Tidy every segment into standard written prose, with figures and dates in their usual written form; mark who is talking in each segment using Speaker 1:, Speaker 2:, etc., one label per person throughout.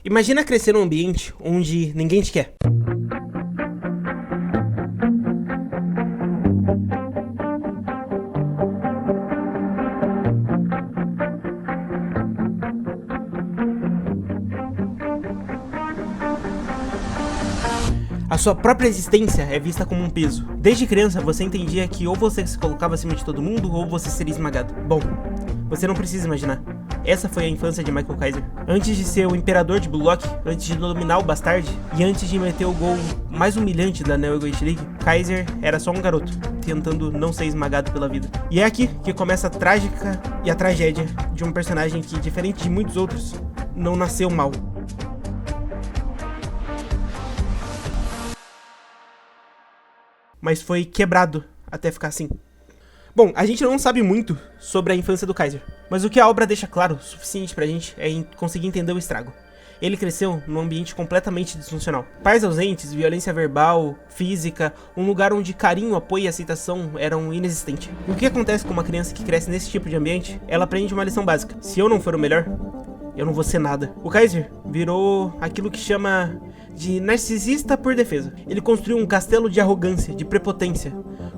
Speaker 1: Imagina crescer num ambiente onde ninguém te quer. A sua própria existência é vista como um peso. Desde criança, você entendia que ou você se colocava acima de todo mundo, ou você seria esmagado. Bom, você não precisa imaginar. Essa foi a infância de Michael Kaiser. Antes de ser o imperador de Blue Lock, antes de dominar o Bastard, e antes de meter o gol mais humilhante da Neo Egoist League, Kaiser era só um garoto, tentando não ser esmagado pela vida. E é aqui que começa a trágica e a tragédia de um personagem que, diferente de muitos outros, não nasceu mal. Mas foi quebrado até ficar assim. Bom, a gente não sabe muito sobre a infância do Kaiser, mas o que a obra deixa claro o suficiente pra gente é conseguir entender o estrago. Ele cresceu num ambiente completamente disfuncional. Pais ausentes, violência verbal, física, um lugar onde carinho, apoio e aceitação eram inexistentes. E o que acontece com uma criança que cresce nesse tipo de ambiente? Ela aprende uma lição básica. Se eu não for o melhor, eu não vou ser nada. O Kaiser virou aquilo que chama de narcisista por defesa. Ele construiu um castelo de arrogância, de prepotência.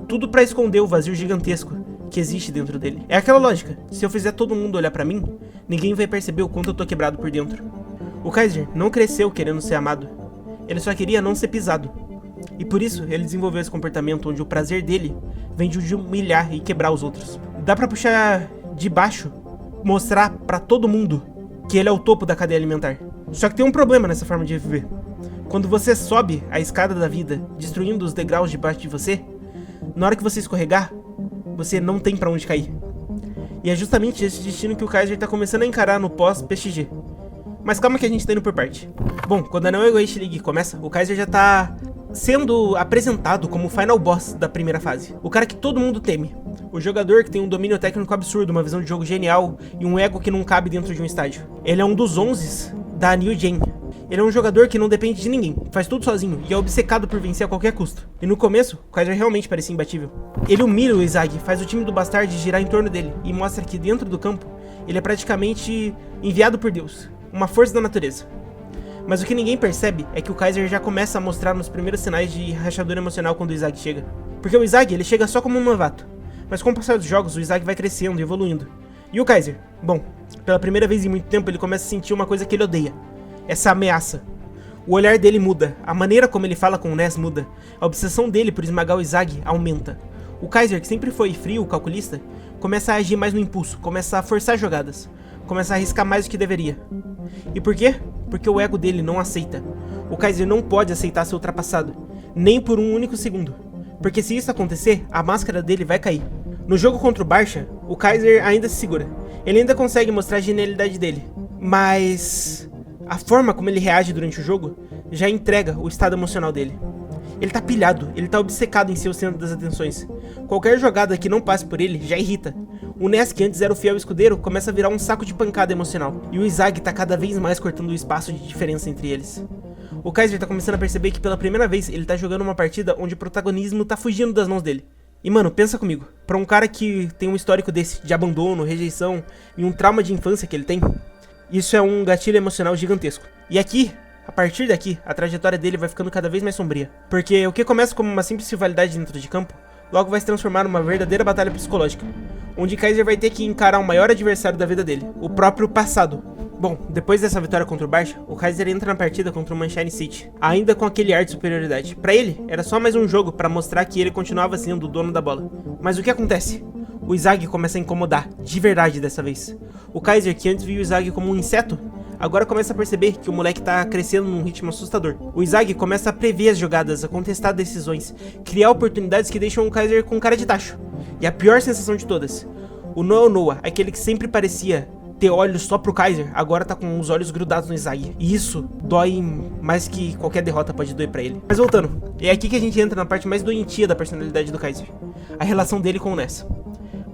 Speaker 1: Tudo pra esconder o vazio gigantesco que existe dentro dele. É aquela lógica. Se eu fizer todo mundo olhar pra mim, ninguém vai perceber o quanto eu tô quebrado por dentro. O Kaiser não cresceu querendo ser amado. Ele só queria não ser pisado. E por isso ele desenvolveu esse comportamento onde o prazer dele vem de humilhar e quebrar os outros. Dá pra puxar de baixo, mostrar pra todo mundo que ele é o topo da cadeia alimentar. Só que tem um problema nessa forma de viver. Quando você sobe a escada da vida, destruindo os degraus debaixo de você, na hora que você escorregar, você não tem pra onde cair. E é justamente esse destino que o Kaiser tá começando a encarar no pós-PXG. Mas calma que a gente tá indo por parte. Bom, quando a Neo Egoist League começa, o Kaiser já tá sendo apresentado como o final boss da primeira fase. O cara que todo mundo teme. O jogador que tem um domínio técnico absurdo, uma visão de jogo genial e um ego que não cabe dentro de um estádio. Ele é um dos 11 da New Gen. Ele é um jogador que não depende de ninguém, faz tudo sozinho e é obcecado por vencer a qualquer custo. E no começo, o Kaiser realmente parecia imbatível. Ele humilha o Izag, faz o time do Bastard girar em torno dele e mostra que dentro do campo, ele é praticamente enviado por Deus, uma força da natureza. Mas o que ninguém percebe é que o Kaiser já começa a mostrar nos primeiros sinais de rachadura emocional quando o Izag chega. Porque o Izag, ele chega só como um novato, mas com o passar dos jogos, o Izag vai crescendo e evoluindo. E o Kaiser, bom, pela primeira vez em muito tempo ele começa a sentir uma coisa que ele odeia. Essa ameaça. O olhar dele muda, a maneira como ele fala com o Ness muda, a obsessão dele por esmagar o Izag aumenta. O Kaiser, que sempre foi frio, calculista, começa a agir mais no impulso, começa a forçar jogadas, começa a arriscar mais do que deveria. E por quê? Porque o ego dele não aceita. O Kaiser não pode aceitar ser ultrapassado, nem por um único segundo. Porque se isso acontecer, a máscara dele vai cair. No jogo contra o Barça, o Kaiser ainda se segura. Ele ainda consegue mostrar a genialidade dele, mas a forma como ele reage durante o jogo já entrega o estado emocional dele. Ele tá pilhado, ele tá obcecado em ser o centro das atenções. Qualquer jogada que não passe por ele já irrita. O Ness, que antes era o fiel escudeiro, começa a virar um saco de pancada emocional. E o Izag tá cada vez mais cortando o espaço de diferença entre eles. O Kaiser tá começando a perceber que pela primeira vez ele tá jogando uma partida onde o protagonismo tá fugindo das mãos dele. E mano, pensa comigo, pra um cara que tem um histórico desse, de abandono, rejeição e um trauma de infância que ele tem, isso é um gatilho emocional gigantesco. E aqui, a partir daqui, a trajetória dele vai ficando cada vez mais sombria. Porque o que começa como uma simples rivalidade dentro de campo, logo vai se transformar numa verdadeira batalha psicológica, onde Kaiser vai ter que encarar o maior adversário da vida dele, o próprio passado. Bom, depois dessa vitória contra o Barça, o Kaiser entra na partida contra o Manchester City, ainda com aquele ar de superioridade. Pra ele, era só mais um jogo pra mostrar que ele continuava sendo o dono da bola. Mas o que acontece? O Izag começa a incomodar, de verdade dessa vez. O Kaiser, que antes via o Izag como um inseto, agora começa a perceber que o moleque tá crescendo num ritmo assustador. O Izag começa a prever as jogadas, a contestar decisões, criar oportunidades que deixam o Kaiser com cara de tacho. E a pior sensação de todas, o Noah, aquele que sempre parecia ter olhos só pro Kaiser, agora tá com os olhos grudados no Izag. E isso dói mais que qualquer derrota pode doer pra ele. Mas voltando, é aqui que a gente entra na parte mais doentia da personalidade do Kaiser. A relação dele com o Ness.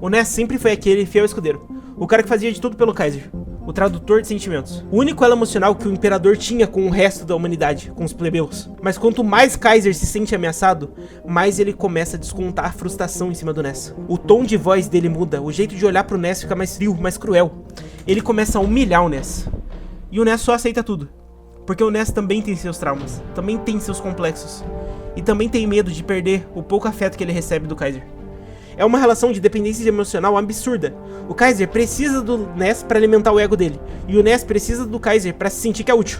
Speaker 1: O Ness sempre foi aquele fiel escudeiro, o cara que fazia de tudo pelo Kaiser, o tradutor de sentimentos, o único elo emocional que o Imperador tinha com o resto da humanidade, com os plebeus. Mas quanto mais Kaiser se sente ameaçado, mais ele começa a descontar a frustração em cima do Ness. O tom de voz dele muda, o jeito de olhar pro Ness fica mais frio, mais cruel. Ele começa a humilhar o Ness. E o Ness só aceita tudo. Porque o Ness também tem seus traumas, também tem seus complexos, e também tem medo de perder o pouco afeto que ele recebe do Kaiser. É uma relação de dependência emocional absurda. O Kaiser precisa do Ness para alimentar o ego dele, e o Ness precisa do Kaiser para se sentir que é útil.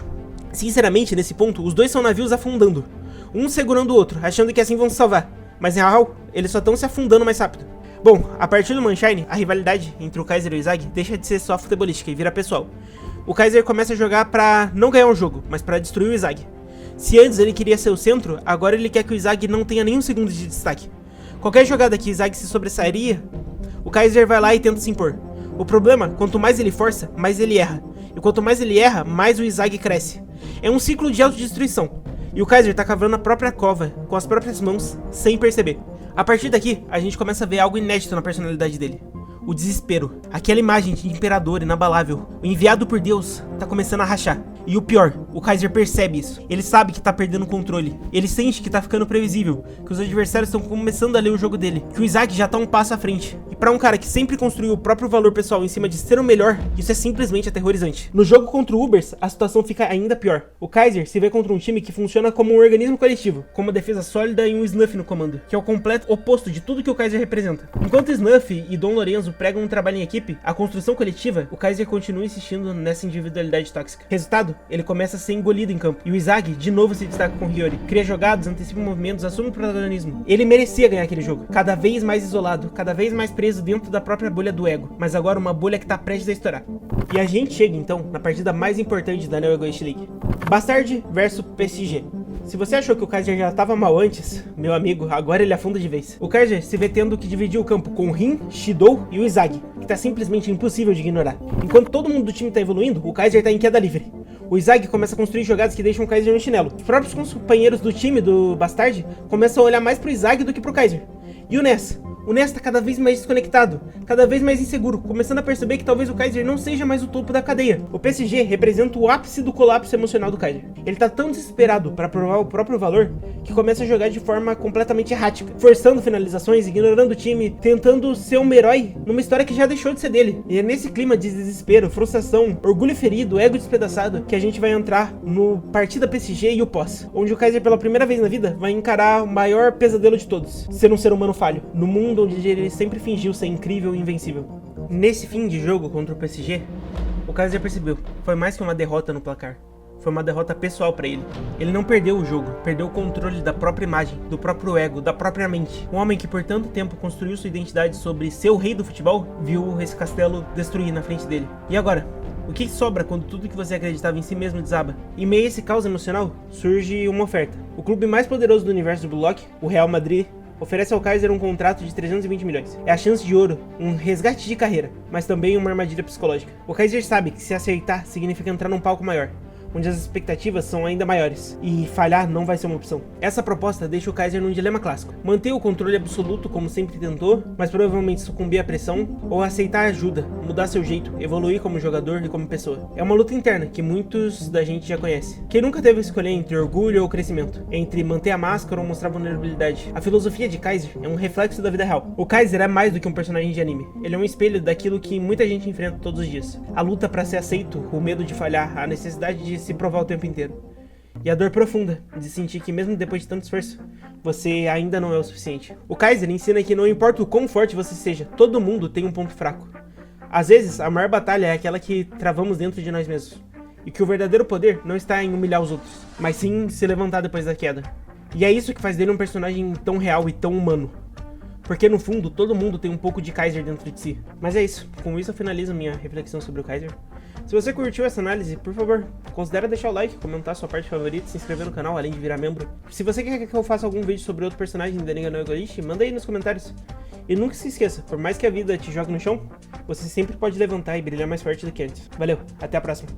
Speaker 1: Sinceramente, nesse ponto, os dois são navios afundando, um segurando o outro, achando que assim vão se salvar, mas em real, eles só estão se afundando mais rápido. Bom, a partir do Mannshine, a rivalidade entre o Kaiser e o Izag deixa de ser só futebolística e vira pessoal. O Kaiser começa a jogar pra não ganhar um jogo, mas pra destruir o Izag. Se antes ele queria ser o centro, agora ele quer que o Izag não tenha nenhum segundo de destaque. Qualquer jogada que o Izag se sobressairia, o Kaiser vai lá e tenta se impor. O problema, quanto mais ele força, mais ele erra. E quanto mais ele erra, mais o Izag cresce. É um ciclo de autodestruição. E o Kaiser tá cavando a própria cova, com as próprias mãos, sem perceber. A partir daqui, a gente começa a ver algo inédito na personalidade dele. O desespero. Aquela imagem de imperador inabalável, o enviado por Deus, tá começando a rachar. E o pior, o Kaiser percebe isso. Ele sabe que tá perdendo o controle. Ele sente que tá ficando previsível, que os adversários estão começando a ler o jogo dele, que o Izag já tá um passo à frente. E pra um cara que sempre construiu o próprio valor pessoal em cima de ser o melhor, isso é simplesmente aterrorizante. No jogo contra o Ubers, a situação fica ainda pior. O Kaiser se vê contra um time que funciona como um organismo coletivo, com uma defesa sólida e um Snuff no comando, que é o completo oposto de tudo que o Kaiser representa. Enquanto Snuff e Dom Lorenzo pregam um trabalho em equipe, a construção coletiva, o Kaiser continua insistindo nessa individualidade tóxica. Resultado, ele começa a ser engolido em campo. E o Izag de novo se destaca com o Hiyori. Cria jogadas, antecipa movimentos, assume o protagonismo. Ele merecia ganhar aquele jogo. Cada vez mais isolado, cada vez mais preso dentro da própria bolha do ego. Mas agora uma bolha que tá prestes a estourar. E a gente chega então na partida mais importante da Neo Egoist League. Bastard versus PSG. Se você achou que o Kaiser já tava mal antes, meu amigo, agora ele afunda de vez. O Kaiser se vê tendo que dividir o campo com o Rin, Shidou e o Izag, que tá simplesmente impossível de ignorar. Enquanto todo mundo do time tá evoluindo, o Kaiser tá em queda livre. O Izag começa a construir jogadas que deixam o Kaiser no chinelo. Os próprios companheiros do time do Bastard começam a olhar mais pro Izag do que pro Kaiser. E o Ness? O Ness tá cada vez mais desconectado, cada vez mais inseguro, começando a perceber que talvez o Kaiser não seja mais o topo da cadeia. O PSG representa o ápice do colapso emocional do Kaiser. Ele tá tão desesperado para provar o próprio valor que começa a jogar de forma completamente errática, forçando finalizações, ignorando o time, tentando ser um herói numa história que já deixou de ser dele. E é nesse clima de desespero, frustração, orgulho ferido, ego despedaçado que a gente vai entrar no partida PSG e o pós, onde o Kaiser pela primeira vez na vida vai encarar o maior pesadelo de todos, ser um ser humano falho, no mundo onde ele sempre fingiu ser incrível e invencível. Nesse fim de jogo contra o PSG, o Kaiser percebeu, foi mais que uma derrota no placar. Foi uma derrota pessoal pra ele. Ele não perdeu o jogo, perdeu o controle da própria imagem, do próprio ego, da própria mente. Um homem que por tanto tempo construiu sua identidade sobre ser o rei do futebol, viu esse castelo destruir na frente dele. E agora? O que sobra quando tudo que você acreditava em si mesmo desaba? Em meio a esse caos emocional, surge uma oferta. O clube mais poderoso do universo do Block, o Real Madrid, oferece ao Kaiser um contrato de 320 milhões. É a chance de ouro, um resgate de carreira, mas também uma armadilha psicológica. O Kaiser sabe que se aceitar significa entrar num palco maior, onde as expectativas são ainda maiores, e falhar não vai ser uma opção. Essa proposta deixa o Kaiser num dilema clássico: manter o controle absoluto como sempre tentou, mas provavelmente sucumbir à pressão, ou aceitar ajuda, mudar seu jeito, evoluir como jogador e como pessoa. É uma luta interna que muitos da gente já conhece. Quem nunca teve que escolher entre orgulho ou crescimento, entre manter a máscara ou mostrar vulnerabilidade? A filosofia de Kaiser é um reflexo da vida real. O Kaiser é mais do que um personagem de anime. Ele é um espelho daquilo que muita gente enfrenta todos os dias: a luta para ser aceito, o medo de falhar, a necessidade de se provar o tempo inteiro. E a dor profunda de sentir que mesmo depois de tanto esforço, você ainda não é o suficiente. O Kaiser ensina que não importa o quão forte você seja, todo mundo tem um ponto fraco. Às vezes, a maior batalha é aquela que travamos dentro de nós mesmos. E que o verdadeiro poder não está em humilhar os outros, mas sim se levantar depois da queda. E é isso que faz dele um personagem tão real e tão humano. Porque no fundo, todo mundo tem um pouco de Kaiser dentro de si. Mas é isso, com isso eu finalizo minha reflexão sobre o Kaiser. Se você curtiu essa análise, por favor, considere deixar o like, comentar sua parte favorita, se inscrever no canal, além de virar membro. Se você quer que eu faça algum vídeo sobre outro personagem da Liga Neo Egoist, manda aí nos comentários. E nunca se esqueça, por mais que a vida te jogue no chão, você sempre pode levantar e brilhar mais forte do que antes. Valeu, até a próxima.